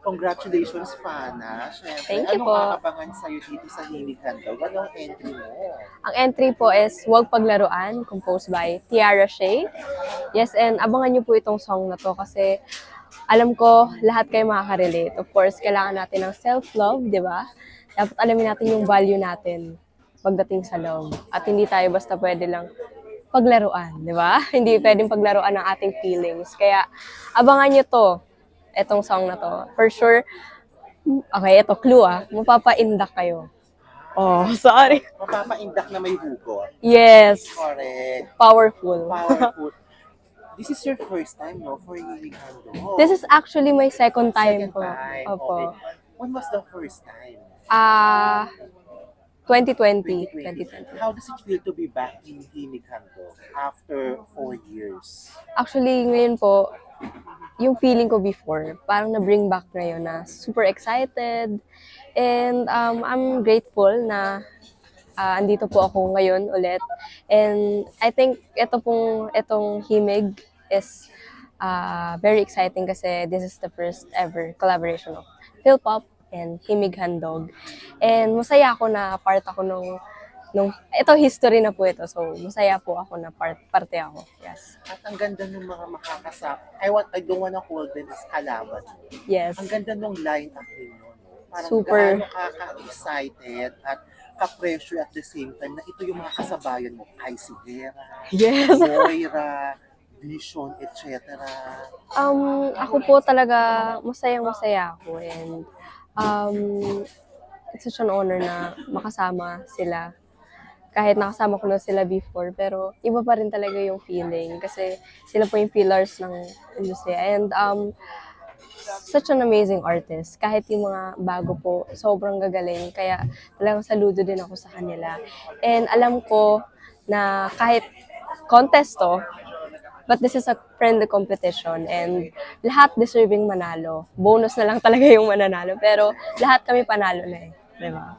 Congratulations, Fana. Siyempre, Thank you anong po. aabangan sa'yo dito sa Himig Handog? Anong entry mo? Ang entry po is Huwag Paglaruan, composed by Tiara Shea. Yes, and abangan niyo po itong song na to kasi alam ko lahat kayo makaka-relate. Of course, kailangan natin ng self-love, di ba? Dapat alamin natin yung value natin pagdating sa love. At hindi tayo basta pwede lang paglaruan, di ba? Hindi pwedeng paglaruan ng ating feelings. Kaya abangan niyo to, etong song na to. For sure, okay, ito clue mapapaindak kayo. Oh, sorry. Mapapaindak na may hugot. Yes, Correct. powerful. Powerful. This is your first time, no, for Himig Handog? This is actually my second time Second po. time. Opo. Okay. When was the first time? 2020. 2020. How does it feel to be back in Himig Handog after 4 years? Actually, ngayon po, yung feeling ko before, parang na-bring back ngayon na super excited. And I'm grateful na andito po ako ngayon ulit. And I think itong Himig is very exciting kasi this is the first ever collaboration of Philpop and Himig Handog. And masaya ako na part ako ito history na po ito. So masaya po ako na parte ako. Yes. At ang ganda ng mga makakasama. I don't wanna hold them as kalaban. Yes. Ang ganda ng line-up ninyo. No? Parang Super. gaano ka-excited at ka-pressure at the same time na ito yung mga kasabayan mo. Icy Vera, Yes. Moira, Vision, etc. Ako po talaga masayang-masaya ako and it's such an honor na makasama sila. Kahit nakasama ko na sila before, pero iba pa rin talaga yung feeling kasi sila po yung pillars ng industriya. And such an amazing artist. Kahit yung mga bago po, sobrang gagaling. Kaya talagang saludo din ako sa kanila. And alam ko na kahit contest to, but this is a friendly competition and lahat deserving manalo. Bonus na lang talaga yung mananalo. Pero lahat kami panalo na eh. Diba?